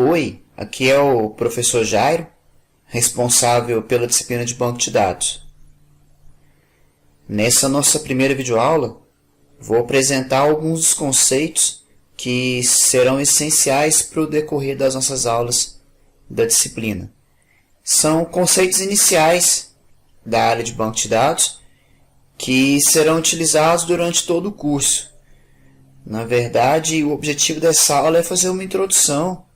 Oi, aqui é o professor Jairo, responsável pela disciplina de banco de dados. Nessa nossa primeira videoaula, vou apresentar alguns dos conceitos que serão essenciais para o decorrer das nossas aulas da disciplina. São conceitos iniciais da área de banco de dados que serão utilizados durante todo o curso. Na verdade, o objetivo dessa aula é fazer uma introdução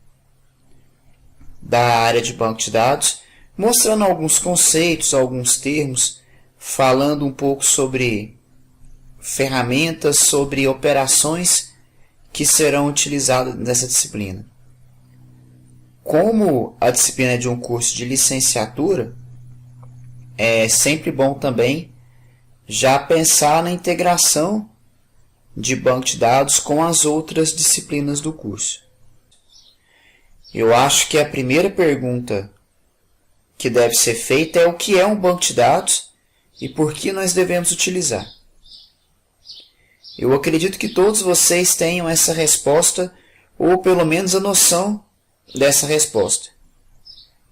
da área de banco de dados, mostrando alguns conceitos, alguns termos, falando um pouco sobre ferramentas, sobre operações que serão utilizadas nessa disciplina. Como a disciplina é de um curso de licenciatura, é sempre bom também já pensar na integração de banco de dados com as outras disciplinas do curso. Eu acho que a primeira pergunta que deve ser feita é o que é um banco de dados e por que nós devemos utilizar. Eu acredito que todos vocês tenham essa resposta ou pelo menos a noção dessa resposta.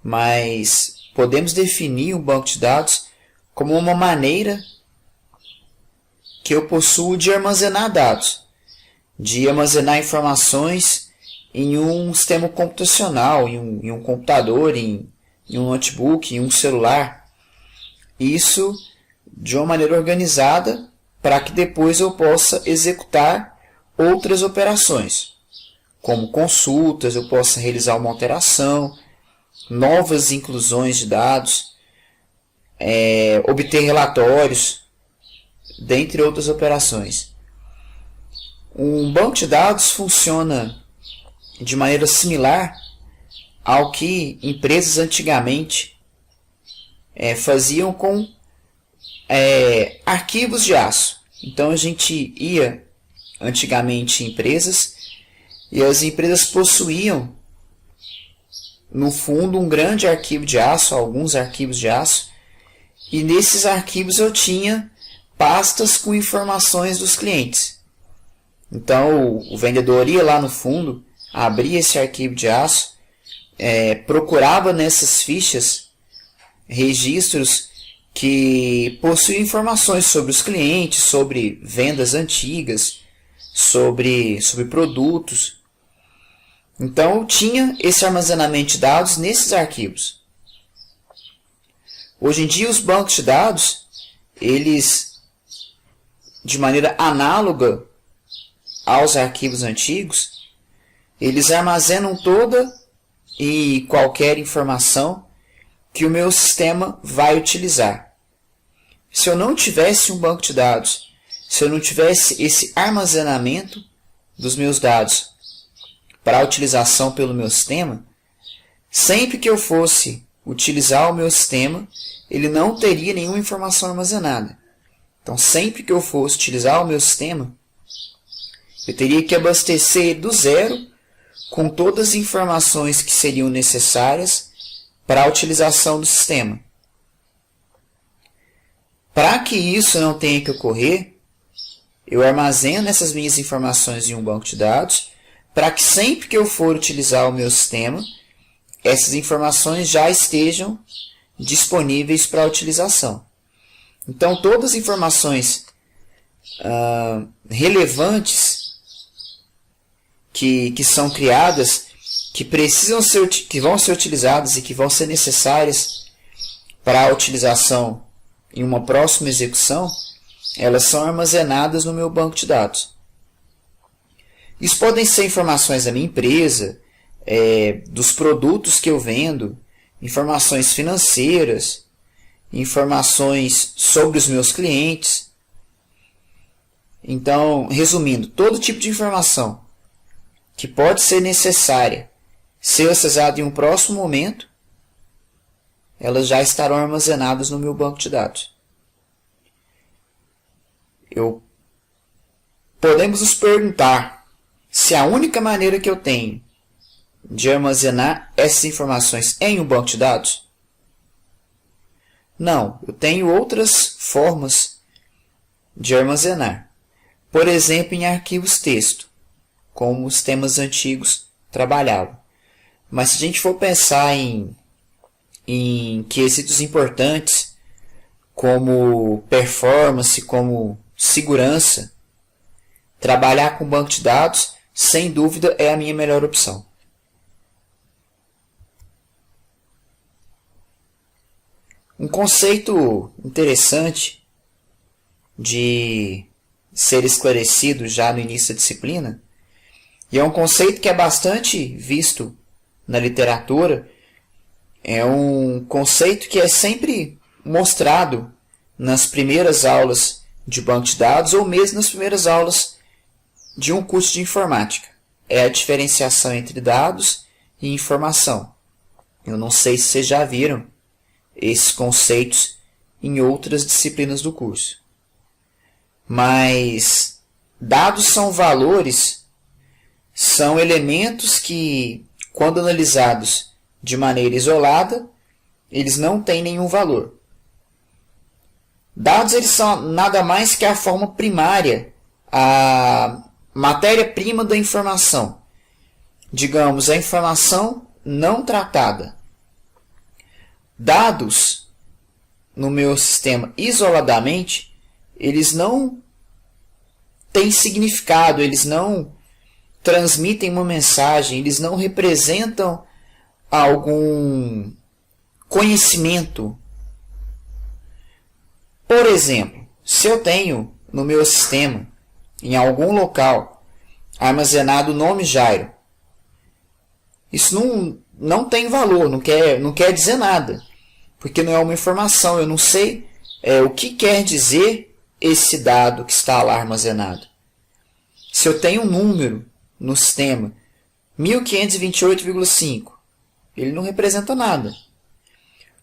Mas podemos definir um banco de dados como uma maneira que eu possuo de armazenar dados, de armazenar informações em um sistema computacional, em um computador, em um notebook, em um celular. Isso de uma maneira organizada para que depois eu possa executar outras operações, como consultas, eu possa realizar uma alteração, novas inclusões de dados, obter relatórios, dentre outras operações. Um banco de dados funciona de maneira similar ao que empresas antigamente faziam com arquivos de aço. Então a gente ia antigamente em empresas e as empresas possuíam no fundo um grande arquivo de aço, alguns arquivos de aço, e nesses arquivos eu tinha pastas com informações dos clientes. Então o vendedor ia lá no fundo, abria esse arquivo de aço, procurava nessas fichas registros que possuíam informações sobre os clientes, sobre vendas antigas, sobre produtos. Então eu tinha esse armazenamento de dados nesses arquivos. Hoje em dia os bancos de dados, eles, de maneira análoga aos arquivos antigos, eles armazenam toda e qualquer informação que o meu sistema vai utilizar. Se eu não tivesse um banco de dados, se eu não tivesse esse armazenamento dos meus dados para a utilização pelo meu sistema, sempre que eu fosse utilizar o meu sistema, ele não teria nenhuma informação armazenada. Então, sempre que eu fosse utilizar o meu sistema, eu teria que abastecer do zero com todas as informações que seriam necessárias para a utilização do sistema. Para que isso não tenha que ocorrer, eu armazeno essas minhas informações em um banco de dados, para que sempre que eu for utilizar o meu sistema, essas informações já estejam disponíveis para a utilização. Então, todas as informações relevantes que são criadas, que vão ser utilizadas e que vão ser necessárias para a utilização em uma próxima execução, elas são armazenadas no meu banco de dados. Isso podem ser informações da minha empresa, dos produtos que eu vendo, informações financeiras, informações sobre os meus clientes. Então, resumindo, todo tipo de informação que pode ser necessária ser acessada em um próximo momento, elas já estarão armazenadas no meu banco de dados. Podemos nos perguntar se a única maneira que eu tenho de armazenar essas informações é em um banco de dados? Não, eu tenho outras formas de armazenar. Por exemplo, em arquivos texto, como os sistemas antigos trabalhavam. Mas se a gente for pensar em quesitos importantes, como performance, como segurança, trabalhar com banco de dados, sem dúvida, é a minha melhor opção. Um conceito interessante de ser esclarecido já no início da disciplina, e é um conceito que é bastante visto na literatura, é um conceito que é sempre mostrado nas primeiras aulas de banco de dados ou mesmo nas primeiras aulas de um curso de informática. É a diferenciação entre dados e informação. Eu não sei se vocês já viram esses conceitos em outras disciplinas do curso. Mas dados são valores, são elementos que, quando analisados de maneira isolada, eles não têm nenhum valor. Dados eles são nada mais que a forma primária, a matéria-prima da informação. Digamos, a informação não tratada. Dados, no meu sistema, isoladamente, eles não têm significado, eles não transmitem uma mensagem, eles não representam algum conhecimento. Por exemplo, se eu tenho no meu sistema, em algum local, armazenado o nome Jairo, isso não tem valor, não quer dizer nada, porque não é uma informação, eu não sei o que quer dizer esse dado que está lá armazenado. Se eu tenho um número no sistema 1528,5, ele não representa nada.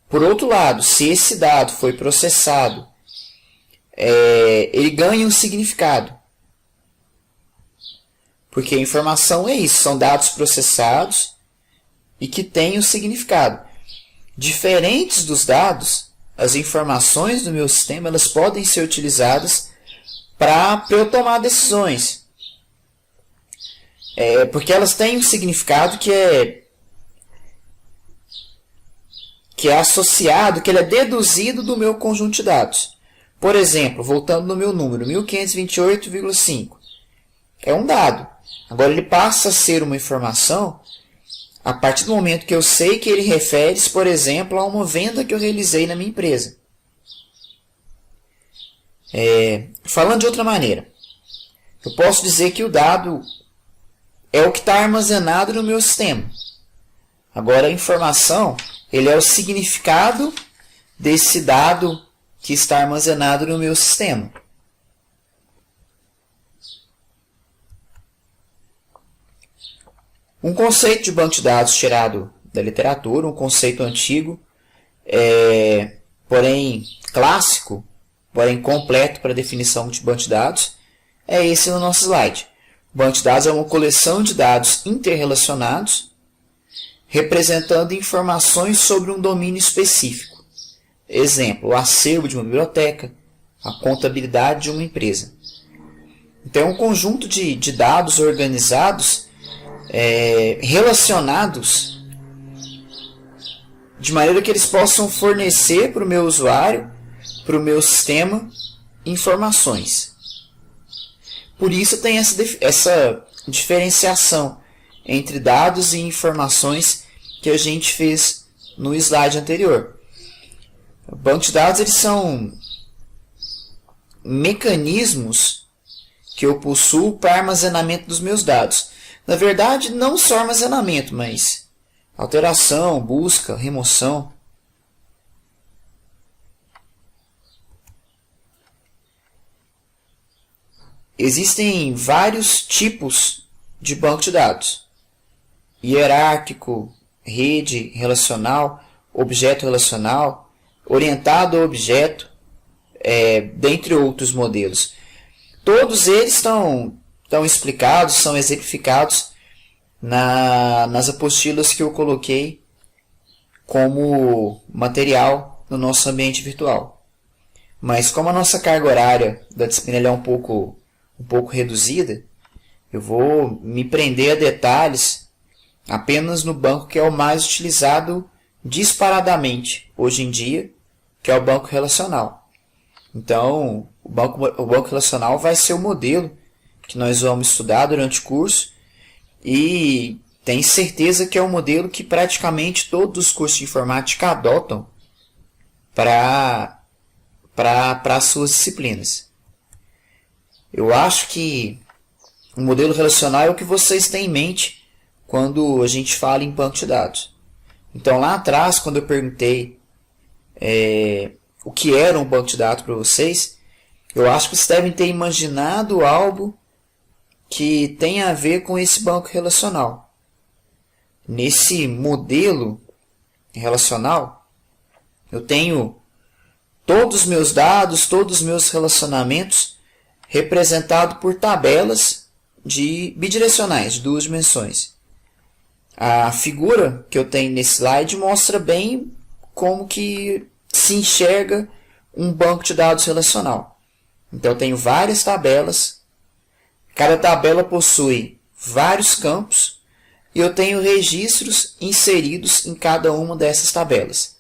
Por outro lado, se esse dado foi processado, ele ganha um significado. Porque a informação é isso, são dados processados e que têm um significado. Diferentes dos dados, as informações do meu sistema elas podem ser utilizadas para eu tomar decisões. Porque elas têm um significado que é associado, que ele é deduzido do meu conjunto de dados. Por exemplo, voltando no meu número, 1528,5. É um dado. Agora ele passa a ser uma informação a partir do momento que eu sei que ele refere-se, por exemplo, a uma venda que eu realizei na minha empresa. Falando de outra maneira, eu posso dizer que o dado é o que está armazenado no meu sistema. Agora a informação, ele é o significado desse dado que está armazenado no meu sistema. Um conceito de banco de dados tirado da literatura, um conceito antigo, porém clássico, porém completo para a definição de banco de dados, é esse no nosso slide. Banco de dados é uma coleção de dados interrelacionados, representando informações sobre um domínio específico. Exemplo, o acervo de uma biblioteca, a contabilidade de uma empresa. Então, é um conjunto de dados organizados, relacionados, de maneira que eles possam fornecer para o meu usuário, para o meu sistema, informações. Por isso tem essa diferenciação entre dados e informações que a gente fez no slide anterior. Bancos de dados eles são mecanismos que eu possuo para armazenamento dos meus dados. Na verdade, não só armazenamento, mas alteração, busca, remoção. Existem vários tipos de banco de dados. Hierárquico, rede relacional, objeto relacional, orientado a objeto, dentre outros modelos. Todos eles estão explicados, são exemplificados nas apostilas que eu coloquei como material no nosso ambiente virtual. Mas como a nossa carga horária da disciplina é um pouco reduzida, eu vou me prender a detalhes apenas no banco que é o mais utilizado disparadamente hoje em dia, que é o banco relacional. Então, o banco relacional vai ser o modelo que nós vamos estudar durante o curso e tenho certeza que é um modelo que praticamente todos os cursos de informática adotam para as suas disciplinas. Eu acho que o modelo relacional é o que vocês têm em mente quando a gente fala em banco de dados. Então, lá atrás, quando eu perguntei o que era um banco de dados para vocês, eu acho que vocês devem ter imaginado algo que tem a ver com esse banco relacional. Nesse modelo relacional, eu tenho todos os meus dados, todos os meus relacionamentos representados por tabelas bidirecionais, de 2 dimensões. A figura que eu tenho nesse slide mostra bem como que se enxerga um banco de dados relacional. Então, eu tenho várias tabelas, cada tabela possui vários campos e eu tenho registros inseridos em cada uma dessas tabelas.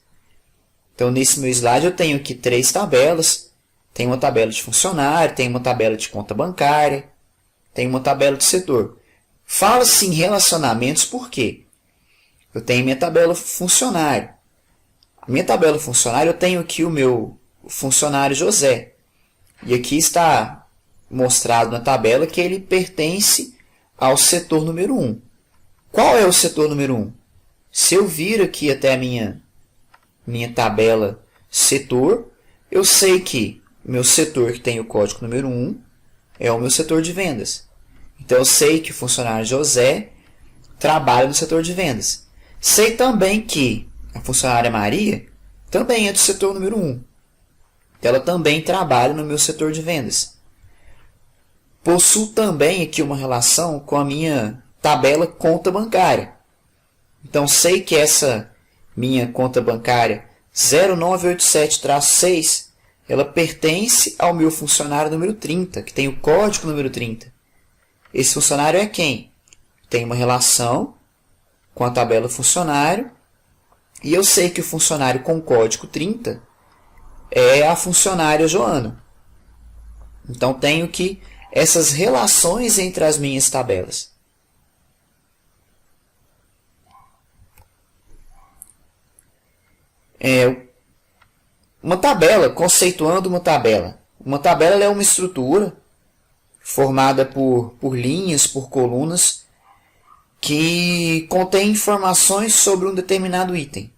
Então, nesse meu slide, eu tenho aqui 3 tabelas. Tem uma tabela de funcionário, tem uma tabela de conta bancária, tem uma tabela de setor. Fala-se em relacionamentos por quê? Eu tenho minha tabela funcionário. A minha tabela funcionário, eu tenho aqui o meu funcionário José. E aqui está mostrado na tabela que ele pertence ao setor número 1. Qual é o setor número 1? Se eu vir aqui até a minha tabela setor, eu sei que o meu setor que tem o código número 1 é o meu setor de vendas. Então, eu sei que o funcionário José trabalha no setor de vendas. Sei também que a funcionária Maria também é do setor número 1. Ela também trabalha no meu setor de vendas. Possuo também aqui uma relação com a minha tabela conta bancária. Então, sei que essa minha conta bancária 0987-6, ela pertence ao meu funcionário número 30, que tem o código número 30. Esse funcionário é quem? Tem uma relação com a tabela funcionário, e eu sei que o funcionário com código 30 é a funcionária Joana. Então, tenho que essas relações entre as minhas tabelas. Uma tabela, conceituando uma tabela. Uma tabela é uma estrutura formada por linhas, por colunas, que contém informações sobre um determinado item.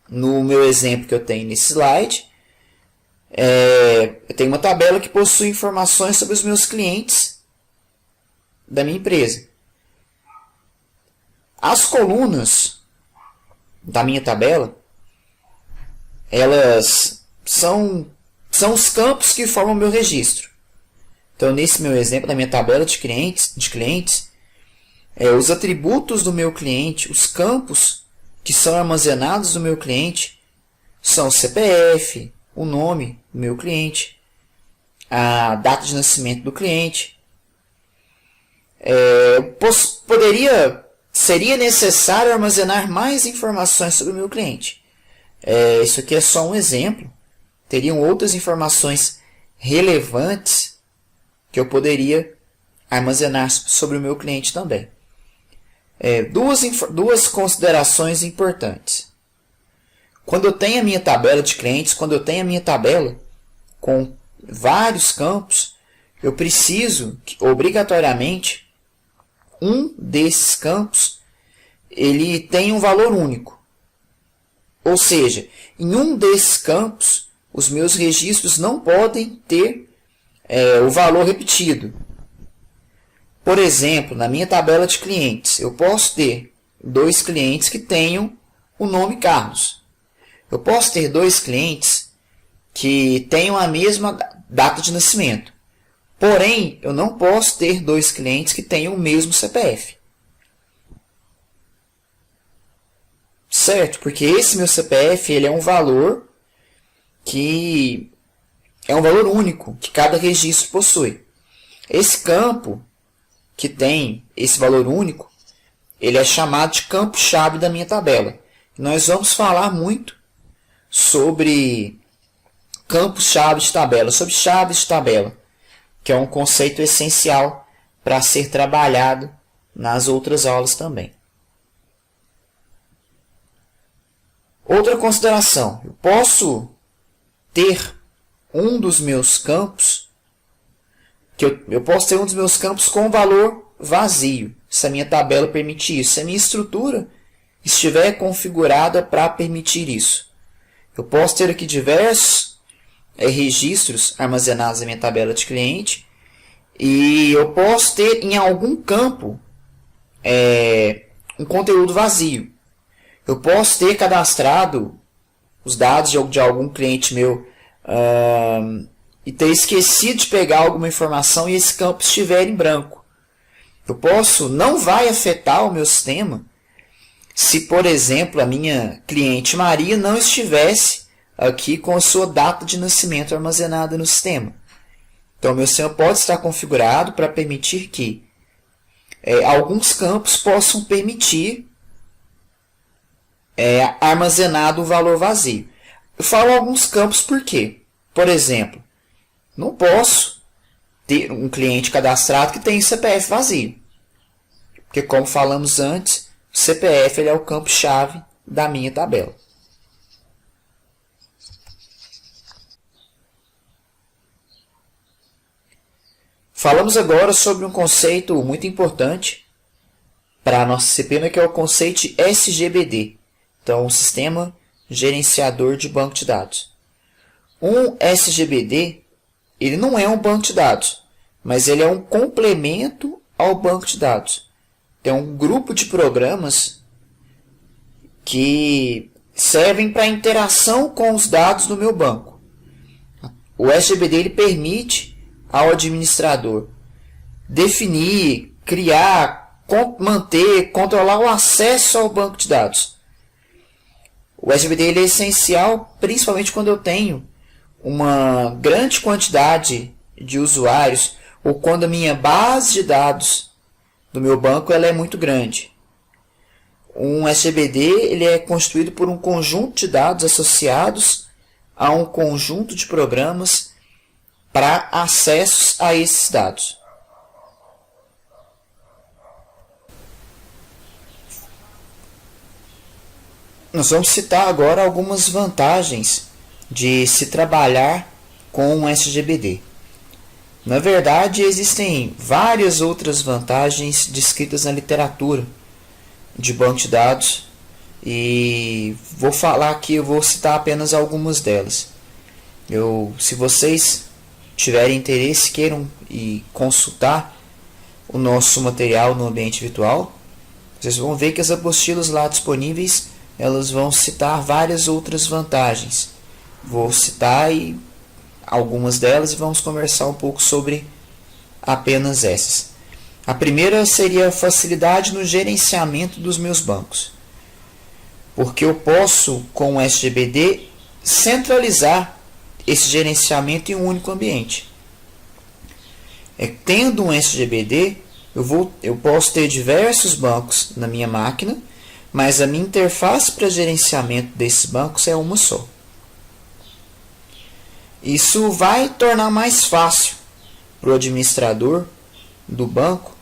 No meu exemplo que eu tenho nesse slide, eu tenho uma tabela que possui informações sobre os meus clientes da minha empresa. As colunas da minha tabela, elas são os campos que formam o meu registro. Então, nesse meu exemplo, da minha tabela de clientes, os atributos do meu cliente, os campos que são armazenados no meu cliente, são o CPF, o nome do meu cliente, a data de nascimento do cliente. Seria necessário armazenar mais informações sobre o meu cliente. Isso aqui é só um exemplo. Teriam outras informações relevantes que eu poderia armazenar sobre o meu cliente também. Duas considerações importantes. Quando eu tenho a minha tabela de clientes, quando eu tenho a minha tabela com vários campos, eu preciso que, obrigatoriamente, um desses campos ele tem um valor único. Ou seja, em um desses campos, os meus registros não podem ter o valor repetido. Por exemplo, na minha tabela de clientes, eu posso ter 2 clientes que tenham o nome Carlos. Eu posso ter 2 clientes que tenham a mesma data de nascimento. Porém, eu não posso ter 2 clientes que tenham o mesmo CPF. Certo? Porque esse meu CPF ele é um valor que é um valor único que cada registro possui. Esse campo que tem esse valor único, ele é chamado de campo-chave da minha tabela. Nós vamos falar muito sobre campos-chave de tabela, sobre chaves de tabela, que é um conceito essencial para ser trabalhado nas outras aulas também. Outra consideração, eu posso ter um dos meus campos, eu posso ter um dos meus campos com valor vazio, se a minha tabela permitir isso, se a minha estrutura estiver configurada para permitir isso. Eu posso ter aqui diversos registros armazenados na minha tabela de cliente e eu posso ter em algum campo um conteúdo vazio. Eu posso ter cadastrado os dados de algum cliente meu e ter esquecido de pegar alguma informação e esse campo estiver em branco. Não vai afetar o meu sistema se, por exemplo, a minha cliente Maria não estivesse aqui com a sua data de nascimento armazenada no sistema. Então, o meu sistema pode estar configurado para permitir que alguns campos possam permitir armazenado o valor vazio. Eu falo alguns campos por quê? Por exemplo, não posso ter um cliente cadastrado que tem CPF vazio. Porque, como falamos antes, o CPF ele é o campo-chave da minha tabela. Falamos agora sobre um conceito muito importante para a nossa disciplina, que é o conceito de SGBD. Então, o Sistema Gerenciador de Banco de Dados. Um SGBD, ele não é um banco de dados, mas ele é um complemento ao banco de dados. Tem um grupo de programas que servem para interação com os dados do meu banco. O SGBD ele permite ao administrador definir, criar, manter, controlar o acesso ao banco de dados. O SGBD ele é essencial, principalmente quando eu tenho uma grande quantidade de usuários ou quando a minha base de dados do meu banco ela é muito grande. Um SGBD ele é constituído por um conjunto de dados associados a um conjunto de programas para acessos a esses dados. Nós vamos citar agora algumas vantagens de se trabalhar com um SGBD. Na verdade, existem várias outras vantagens descritas na literatura de banco de dados e vou falar aqui, eu vou citar apenas algumas delas. Se vocês tiverem interesse, queiram consultar o nosso material no ambiente virtual, vocês vão ver que as apostilas lá disponíveis elas vão citar várias outras vantagens. Vou citar algumas delas e vamos conversar um pouco sobre apenas essas. A primeira seria a facilidade no gerenciamento dos meus bancos. Porque eu posso, com o SGBD, centralizar esse gerenciamento em um único ambiente. Tendo um SGBD, eu posso ter diversos bancos na minha máquina, mas a minha interface para gerenciamento desses bancos é uma só. Isso vai tornar mais fácil para o administrador do banco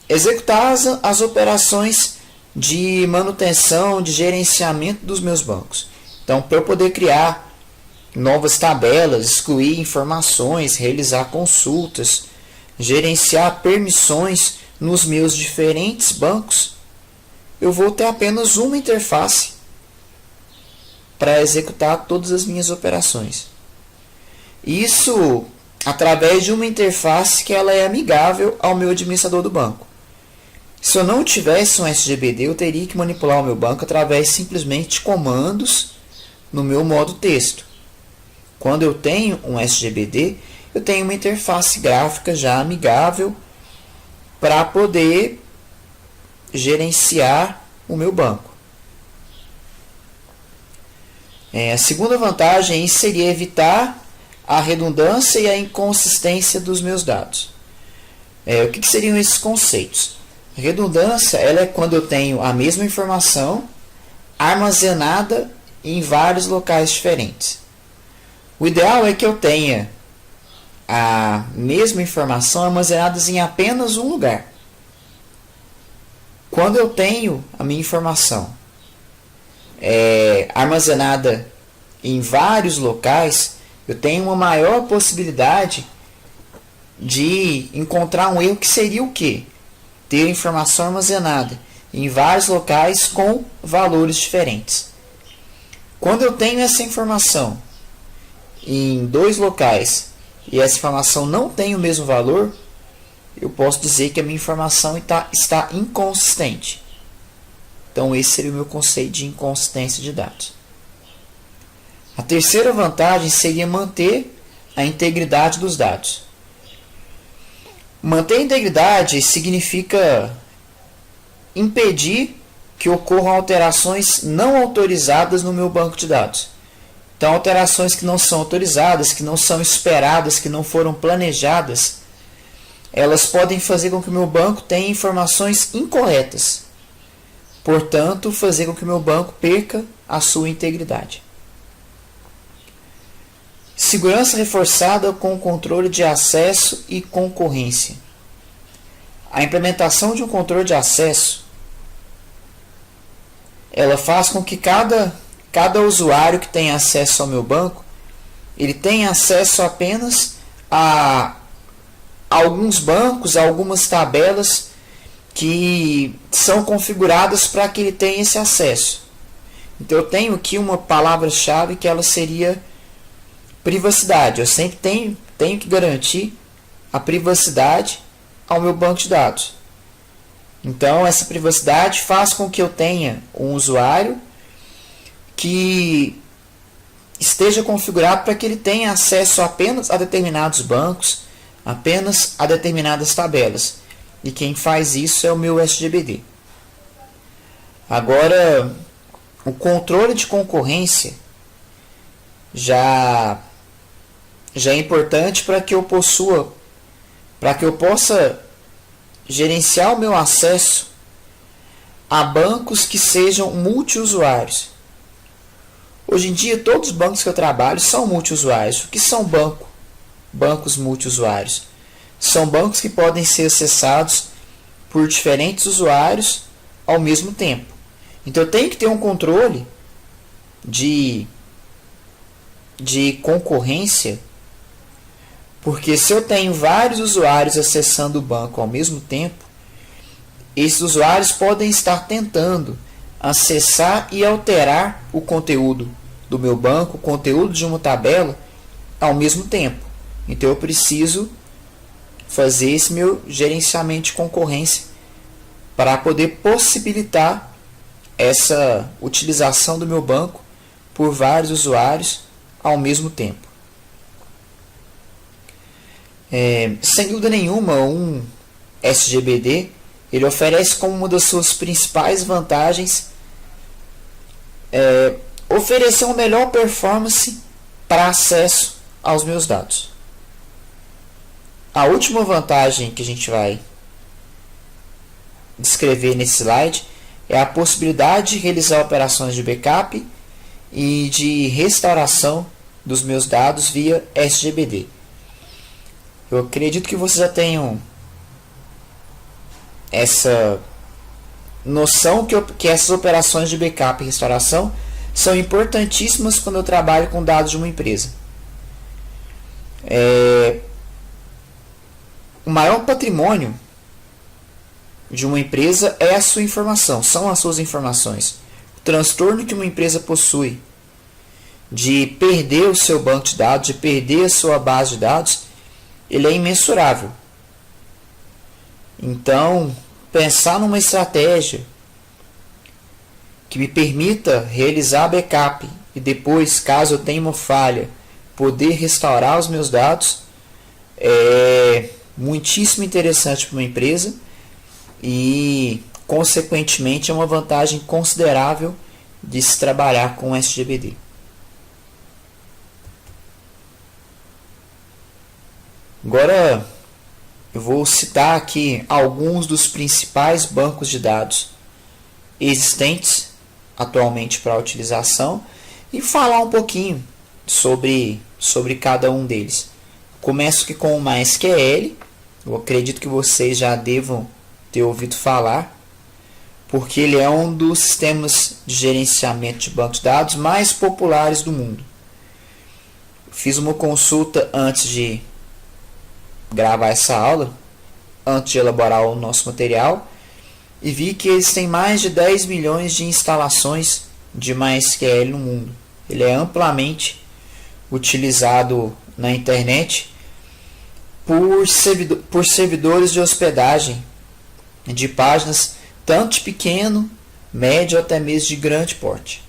executar as operações de manutenção, de gerenciamento dos meus bancos. Então, para eu poder criar novas tabelas, excluir informações, realizar consultas, gerenciar permissões nos meus diferentes bancos, eu vou ter apenas uma interface para executar todas as minhas operações. Isso através de uma interface que ela é amigável ao meu administrador do banco. Se eu não tivesse um SGBD, eu teria que manipular o meu banco através simplesmente de comandos no meu modo texto. Quando eu tenho um SGBD, eu tenho uma interface gráfica já amigável para poder gerenciar o meu banco. A segunda vantagem seria evitar a redundância e a inconsistência dos meus dados. O que seriam esses conceitos? Redundância ela é quando eu tenho a mesma informação armazenada em vários locais diferentes. O ideal é que eu tenha a mesma informação armazenada em apenas um lugar. Quando eu tenho a minha informação armazenada em vários locais, eu tenho uma maior possibilidade de encontrar um erro, que seria o quê? Ter informação armazenada em vários locais com valores diferentes. Quando eu tenho essa informação em dois locais e essa informação não tem o mesmo valor, eu posso dizer que a minha informação está inconsistente. Então esse seria o meu conceito de inconsistência de dados. A terceira vantagem seria manter a integridade dos dados. Manter a integridade significa impedir que ocorram alterações não autorizadas no meu banco de dados. Então, alterações que não são autorizadas, que não são esperadas, que não foram planejadas, elas podem fazer com que o meu banco tenha informações incorretas. Portanto, fazer com que o meu banco perca a sua integridade. Segurança reforçada com controle de acesso e concorrência. A implementação de um controle de acesso, ela faz com que cada usuário que tem acesso ao meu banco, ele tenha acesso apenas a alguns bancos, a algumas tabelas que são configuradas para que ele tenha esse acesso. Então eu tenho aqui uma palavra-chave que ela seria privacidade. Eu sempre tenho que garantir a privacidade ao meu banco de dados. Então essa privacidade faz com que eu tenha um usuário que esteja configurado para que ele tenha acesso apenas a determinados bancos, apenas a determinadas tabelas. E quem faz isso é o meu SGBD. Agora, o controle de concorrência já é importante para que eu possa gerenciar o meu acesso a bancos que sejam multiusuários. Hoje em dia, todos os bancos que eu trabalho são multiusuários. O que são bancos multiusuários? São bancos que podem ser acessados por diferentes usuários ao mesmo tempo. Então eu tenho que ter um controle de concorrência, porque se eu tenho vários usuários acessando o banco ao mesmo tempo, esses usuários podem estar tentando acessar e alterar o conteúdo do meu banco, o conteúdo de uma tabela ao mesmo tempo. Então eu preciso fazer esse meu gerenciamento de concorrência para poder possibilitar essa utilização do meu banco por vários usuários ao mesmo tempo. Sem dúvida nenhuma, um SGBD ele oferece como uma das suas principais vantagens oferecer uma melhor performance para acesso aos meus dados. A última vantagem que a gente vai descrever nesse slide é a possibilidade de realizar operações de backup e de restauração dos meus dados via SGBD. Eu acredito que vocês já tenham essa noção que essas operações de backup e restauração são importantíssimas quando eu trabalho com dados de uma empresa. O maior patrimônio de uma empresa é a sua informação, são as suas informações. O transtorno que uma empresa possui de perder o seu banco de dados, de perder a sua base de dados, ele é imensurável. Então, pensar numa estratégia que me permita realizar backup e depois, caso eu tenha uma falha, poder restaurar os meus dados é muitíssimo interessante para uma empresa e, consequentemente, é uma vantagem considerável de se trabalhar com SGBD. Agora, eu vou citar aqui alguns dos principais bancos de dados existentes atualmente para utilização e falar um pouquinho sobre cada um deles. Começo aqui com o MySQL. Eu acredito que vocês já devam ter ouvido falar, porque ele é um dos sistemas de gerenciamento de banco de dados mais populares do mundo. Fiz uma consulta antes de gravar essa aula, antes de elaborar o nosso material, e vi que existem mais de 10 milhões de instalações de MySQL no mundo. Ele é amplamente utilizado na internet por servidores de hospedagem de páginas tanto de pequeno, médio ou até mesmo de grande porte.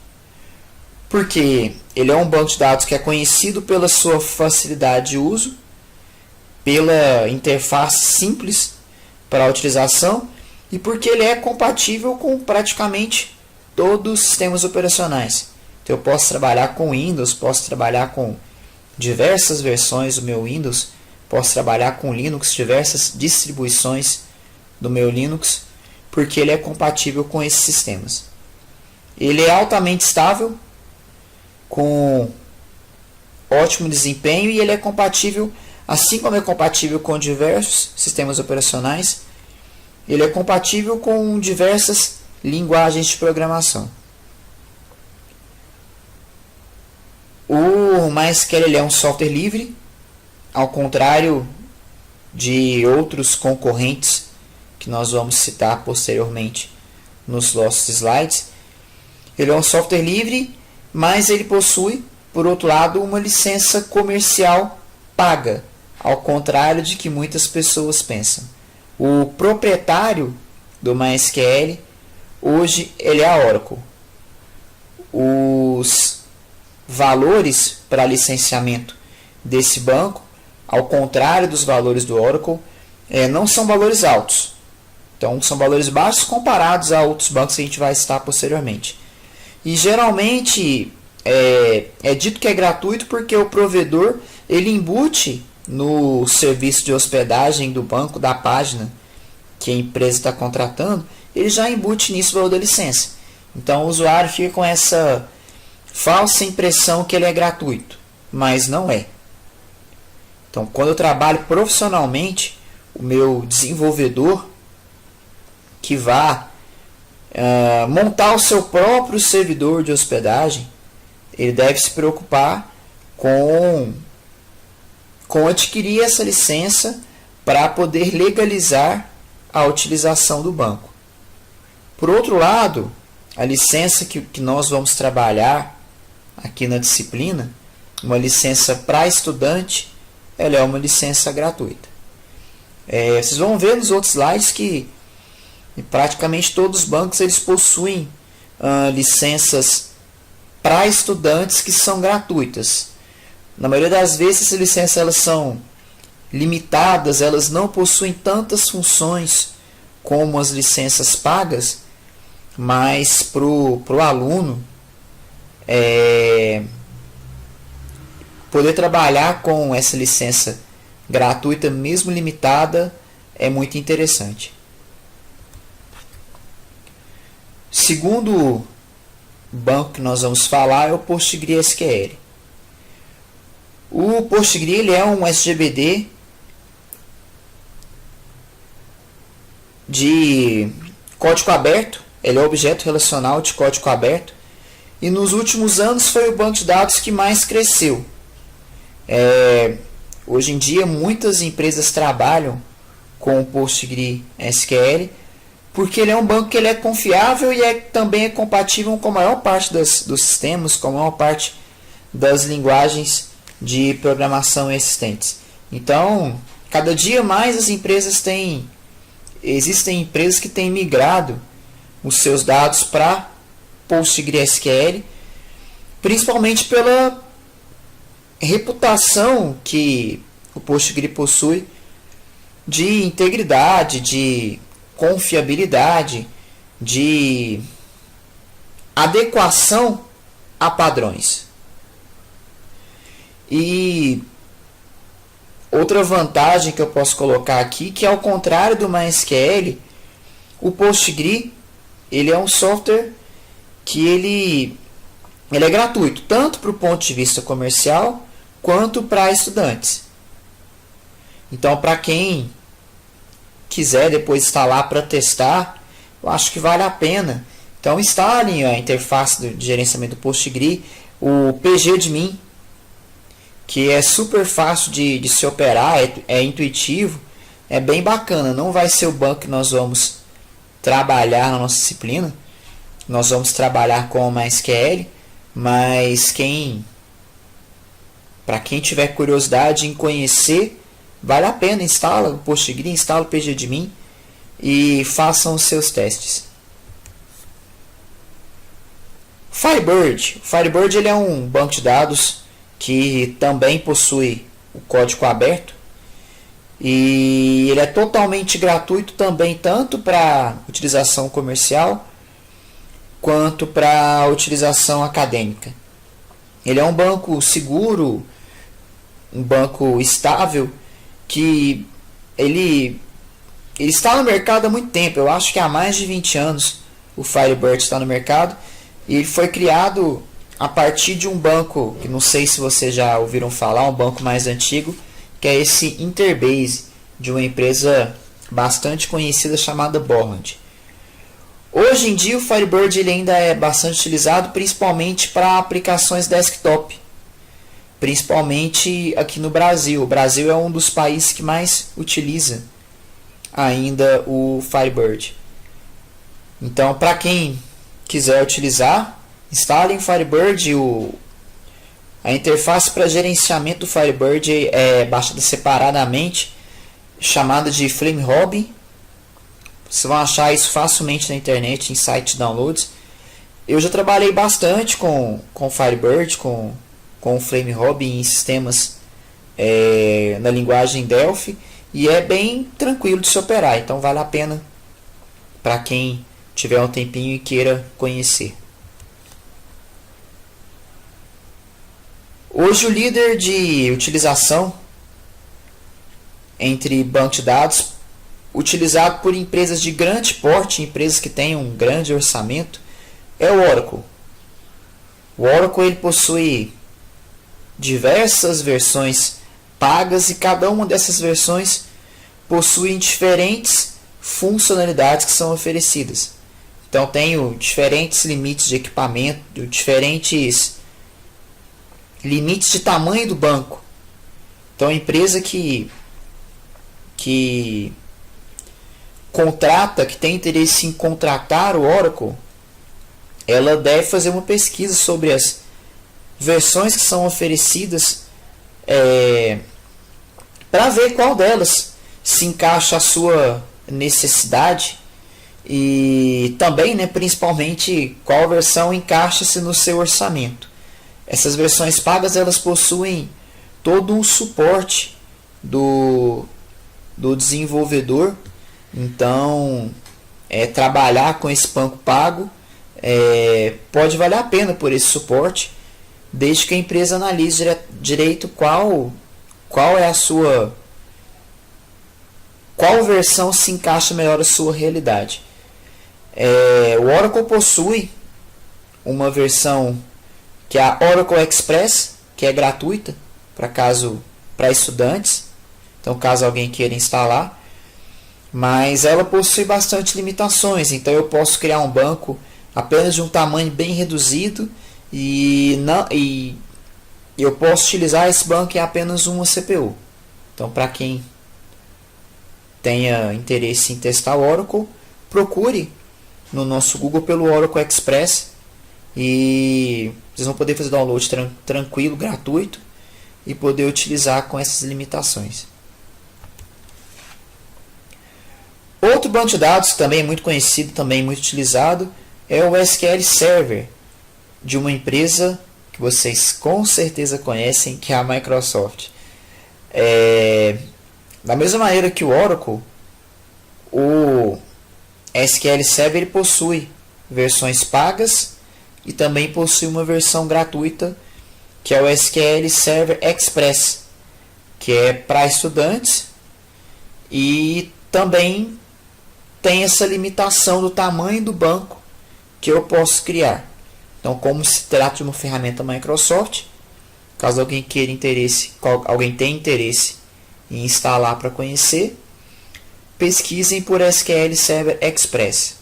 Porque ele é um banco de dados que é conhecido pela sua facilidade de uso, pela interface simples para a utilização e porque ele é compatível com praticamente todos os sistemas operacionais. Então eu posso trabalhar com Windows, posso trabalhar com diversas versões do meu Windows, posso trabalhar com Linux, diversas distribuições do meu Linux, porque ele é compatível com esses sistemas. Ele é altamente estável, com ótimo desempenho, e ele é compatível, assim como é compatível com diversos sistemas operacionais, ele é compatível com diversas linguagens de programação. O MySQL ele é um software livre, ao contrário de outros concorrentes que nós vamos citar posteriormente nos nossos slides. Ele é um software livre, mas ele possui, por outro lado, uma licença comercial paga, ao contrário de que muitas pessoas pensam. O proprietário do MySQL hoje ele é a Oracle. Os valores para licenciamento desse banco, ao contrário dos valores do Oracle, não são valores altos. Então, são valores baixos comparados a outros bancos que a gente vai citar posteriormente. E geralmente é dito que é gratuito porque o provedor ele embute no serviço de hospedagem do banco, da página que a empresa está contratando, ele já embute nisso o valor da licença. Então o usuário fica com essa falsa impressão que ele é gratuito, mas não é. Então quando eu trabalho profissionalmente, o meu desenvolvedor que vá montar o seu próprio servidor de hospedagem, ele deve se preocupar com adquirir essa licença para poder legalizar a utilização do banco. Por outro lado, a licença que nós vamos trabalhar aqui na disciplina, uma licença para estudante, ela é uma licença gratuita. Vocês vão ver nos outros slides que praticamente todos os bancos eles possuem licenças para estudantes que são gratuitas. Na maioria das vezes, essas licenças elas são limitadas, elas não possuem tantas funções como as licenças pagas, mas para o aluno poder trabalhar com essa licença gratuita, mesmo limitada, é muito interessante. Segundo banco que nós vamos falar é o PostgreSQL. O Postgre ele é um SGBD de código aberto, ele é objeto relacional de código aberto, e nos últimos anos foi o banco de dados que mais cresceu. Hoje em dia muitas empresas trabalham com o PostgreSQL porque ele é um banco que ele é confiável e também é compatível com a maior parte dos sistemas, com a maior parte das linguagens de programação existentes. Então, cada dia mais as empresas existem empresas que têm migrado os seus dados para PostgreSQL, principalmente pela reputação que o Postgre possui de integridade, de confiabilidade, de adequação a padrões. E Outra vantagem que eu posso colocar aqui, que ao contrário do MySQL, o Postgre ele é um software que ele é gratuito, tanto para o ponto de vista comercial, quanto para estudantes. Então, para quem quiser depois instalar para testar, eu acho que vale a pena. Então, instalem a interface de gerenciamento do Postgre, o pgadmin, que é super fácil de se operar, é intuitivo, é bem bacana. Não vai ser o banco que nós vamos trabalhar na nossa disciplina, nós vamos trabalhar com o MySQL, mas para quem tiver curiosidade em conhecer, vale a pena, instala o Postgre, instala o pgadmin e façam os seus testes. Firebird. O Firebird ele é um banco de dados que também possui o código aberto e ele é totalmente gratuito também, tanto para utilização comercial quanto para utilização acadêmica. Ele é um banco seguro, um banco estável, que ele está no mercado há muito tempo. Eu acho que há mais de 20 anos o Firebird está no mercado. E ele foi criado a partir de um banco, que não sei se vocês já ouviram falar, um banco mais antigo, que é esse Interbase, de uma empresa bastante conhecida chamada Borland. Hoje em dia o Firebird ele ainda é bastante utilizado, principalmente para aplicações desktop, principalmente aqui no Brasil. O Brasil é um dos países que mais utiliza ainda o Firebird. Então, para quem quiser utilizar, instalem o Firebird. A interface para gerenciamento do Firebird é baixada separadamente, chamada de Flame Hobby. Vocês vão achar isso facilmente na internet, em site de downloads. Eu já trabalhei bastante com Firebird, com o Flame Hobby em sistemas na linguagem Delphi, e é bem tranquilo de se operar, então vale a pena para quem tiver um tempinho e queira conhecer. Hoje o líder de utilização entre banco de dados, utilizado por empresas de grande porte, empresas que têm um grande orçamento, é o Oracle. O Oracle ele possui diversas versões pagas e cada uma dessas versões possui diferentes funcionalidades que são oferecidas. Então tenho diferentes limites de equipamento, diferentes limites de tamanho do banco. Então a empresa que contrata, que tem interesse em contratar o Oracle, ela deve fazer uma pesquisa sobre as versões que são oferecidas para ver qual delas se encaixa à sua necessidade e também, principalmente, qual versão encaixa-se no seu orçamento. Essas versões pagas elas possuem todo um suporte do desenvolvedor. Então, trabalhar com esse banco pago pode valer a pena por esse suporte, desde que a empresa analise direito qual é a sua, qual versão se encaixa melhor à sua realidade. O Oracle possui uma versão que é a Oracle Express, que é gratuita para estudantes, então caso alguém queira instalar, mas ela possui bastante limitações. Então eu posso criar um banco apenas de um tamanho bem reduzido e eu posso utilizar esse banco em apenas uma CPU. Então, para quem tenha interesse em testar o Oracle, procure no nosso Google pelo Oracle Express e vocês vão poder fazer download tranquilo, gratuito, e poder utilizar com essas limitações. Outro banco de dados também muito conhecido, também muito utilizado, é o SQL Server, de uma empresa que vocês com certeza conhecem, que é a Microsoft. Da mesma maneira que o Oracle, o SQL Server ele possui versões pagas e também possui uma versão gratuita, que é o SQL Server Express. que é para estudantes, e também tem essa limitação do tamanho do banco que eu posso criar. Então, como se trata de uma ferramenta Microsoft, caso alguém tenha interesse em instalar para conhecer, pesquisem por SQL Server Express.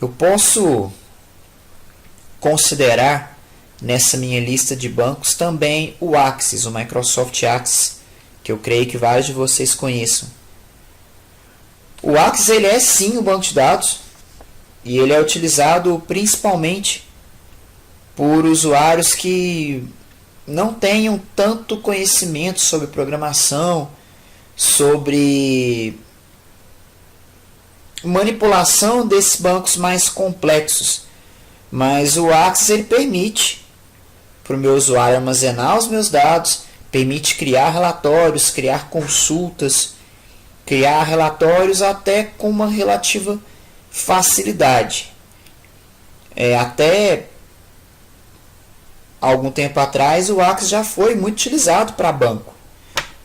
Eu posso considerar nessa minha lista de bancos também o Axis, o Microsoft Axis, que eu creio que vários de vocês conheçam. O Axis ele é sim um banco de dados e ele é utilizado principalmente por usuários que não tenham tanto conhecimento sobre programação, sobre manipulação desses bancos mais complexos. Mas o Axis ele permite para o meu usuário armazenar os meus dados, permite criar relatórios, criar consultas, criar relatórios até com uma relativa facilidade. Até algum tempo atrás o Axis já foi muito utilizado para banco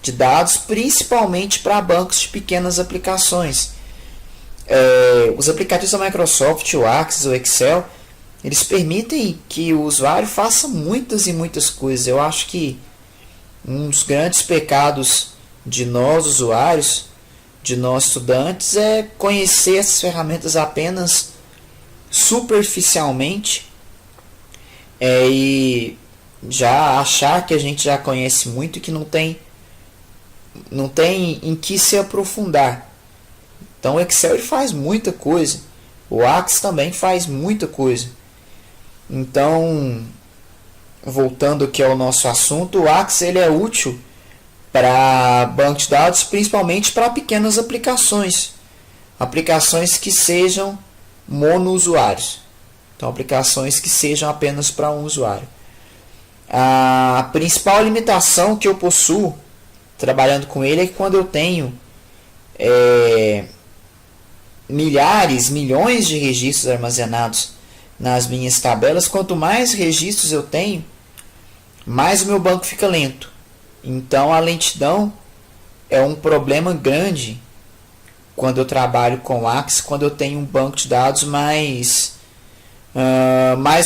de dados, principalmente para bancos de pequenas aplicações. Os aplicativos da Microsoft, o Axis, o Excel, eles permitem que o usuário faça muitas e muitas coisas. Eu acho que um dos grandes pecados de nós usuários, de nós estudantes, é conhecer essas ferramentas apenas superficialmente e já achar que a gente já conhece muito e que não tem em que se aprofundar. Então o Excel ele faz muita coisa, o Axis também faz muita coisa. Então, voltando aqui ao nosso assunto, o Axis ele é útil para banco de dados, principalmente para pequenas aplicações, aplicações que sejam monousuários, então aplicações que sejam apenas para um usuário. A principal limitação que eu possuo trabalhando com ele é que quando eu tenho milhões de registros armazenados nas minhas tabelas, quanto mais registros eu tenho, mais o meu banco fica lento. Então a lentidão é um problema grande quando eu trabalho com o Axis, quando eu tenho um banco de dados mais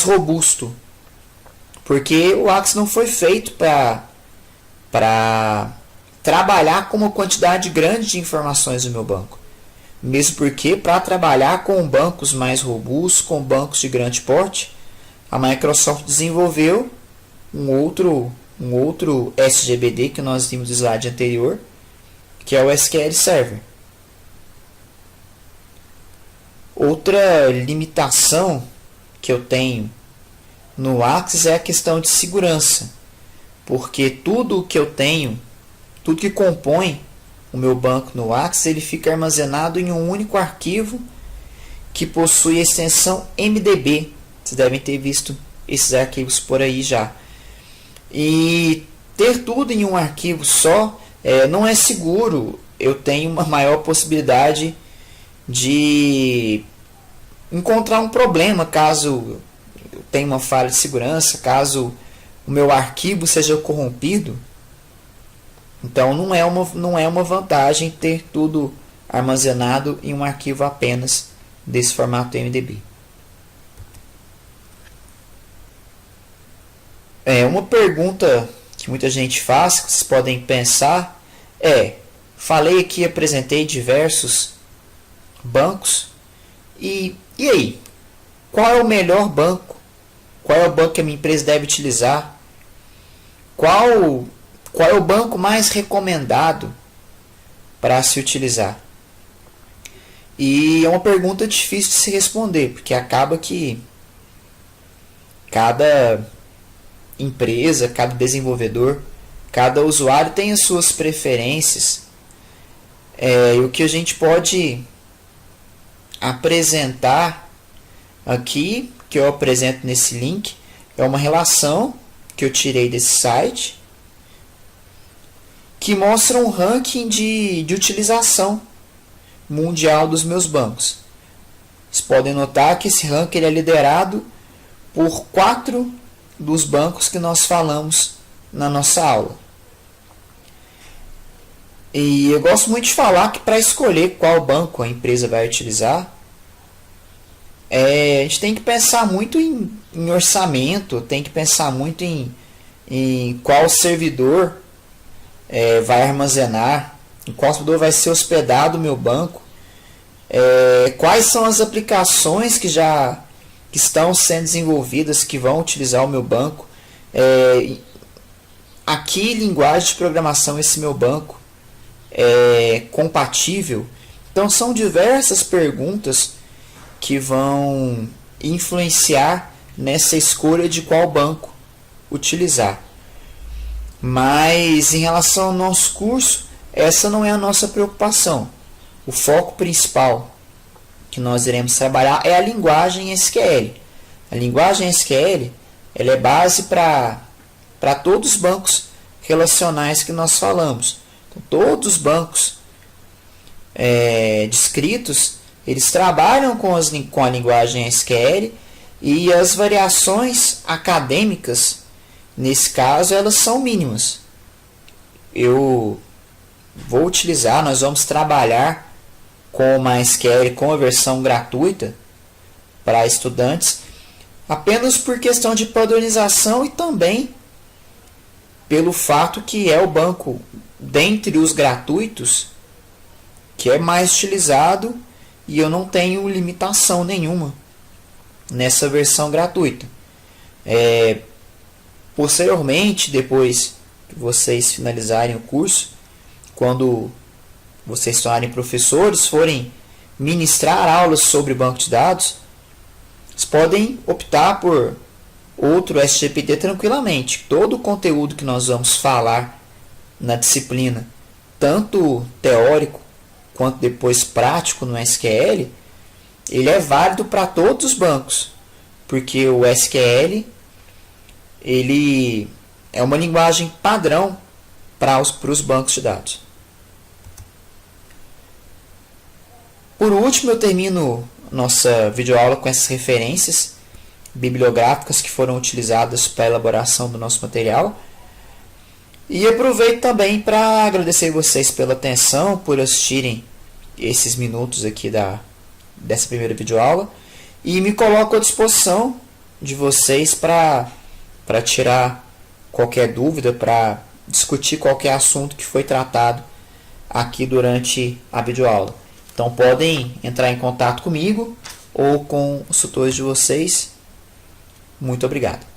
robusto, porque o Axis não foi feito para trabalhar com uma quantidade grande de informações no meu banco. Mesmo porque, para trabalhar com bancos mais robustos, com bancos de grande porte, a Microsoft desenvolveu um outro SGBD que nós vimos no slide anterior, que é o SQL Server. Outra limitação que eu tenho no Axis é a questão de segurança, porque tudo que eu tenho, tudo que compõe o meu banco no Axis, ele fica armazenado em um único arquivo que possui a extensão MDB. Vocês devem ter visto esses arquivos por aí já. E ter tudo em um arquivo só não é seguro. Eu tenho uma maior possibilidade de encontrar um problema caso eu tenha uma falha de segurança, caso o meu arquivo seja corrompido. Então não é uma vantagem ter tudo armazenado em um arquivo apenas desse formato MDB. Uma pergunta que muita gente faz, que vocês podem pensar, falei aqui, apresentei diversos bancos, e aí? Qual é o melhor banco? Qual é o banco que a minha empresa deve utilizar? Qual é o banco mais recomendado para se utilizar? E é uma pergunta difícil de se responder, porque acaba que cada empresa, cada desenvolvedor, cada usuário tem as suas preferências. E o que a gente pode apresentar aqui, que eu apresento nesse link, é uma relação que eu tirei desse site, que mostra um ranking de utilização mundial dos meus bancos. Vocês podem notar que esse ranking ele é liderado por 4 dos bancos que nós falamos na nossa aula. E eu gosto muito de falar que para escolher qual banco a empresa vai utilizar, a gente tem que pensar muito em orçamento, tem que pensar muito em qual servidor vai armazenar, em qual servidor vai ser hospedado o meu banco, quais são as aplicações que estão sendo desenvolvidas, que vão utilizar o meu banco, a que linguagem de programação esse meu banco é compatível. Então são diversas perguntas que vão influenciar nessa escolha de qual banco utilizar. Mas em relação ao nosso curso, essa não é a nossa preocupação. O foco principal que nós iremos trabalhar é a linguagem SQL. A linguagem SQL ela é base para todos os bancos relacionais que nós falamos. Então, todos os bancos descritos, eles trabalham com a linguagem SQL, e as variações acadêmicas, nesse caso, elas são mínimas. Nós vamos trabalhar com o MySQL com a versão gratuita para estudantes, apenas por questão de padronização e também pelo fato que é o banco dentre os gratuitos que é mais utilizado, e eu não tenho limitação nenhuma nessa versão gratuita. Posteriormente, depois que vocês finalizarem o curso, quando vocês tornarem professores, forem ministrar aulas sobre banco de dados, vocês podem optar por outro SGPT tranquilamente. Todo o conteúdo que nós vamos falar na disciplina, tanto teórico quanto depois prático no SQL, ele é válido para todos os bancos, porque o SQL ele é uma linguagem padrão para os bancos de dados. Por último, eu termino nossa videoaula com essas referências bibliográficas que foram utilizadas para a elaboração do nosso material. E aproveito também para agradecer vocês pela atenção, por assistirem esses minutos aqui dessa primeira videoaula, e me coloco à disposição de vocês para tirar qualquer dúvida, para discutir qualquer assunto que foi tratado aqui durante a videoaula. Então podem entrar em contato comigo ou com os tutores de vocês. Muito obrigado.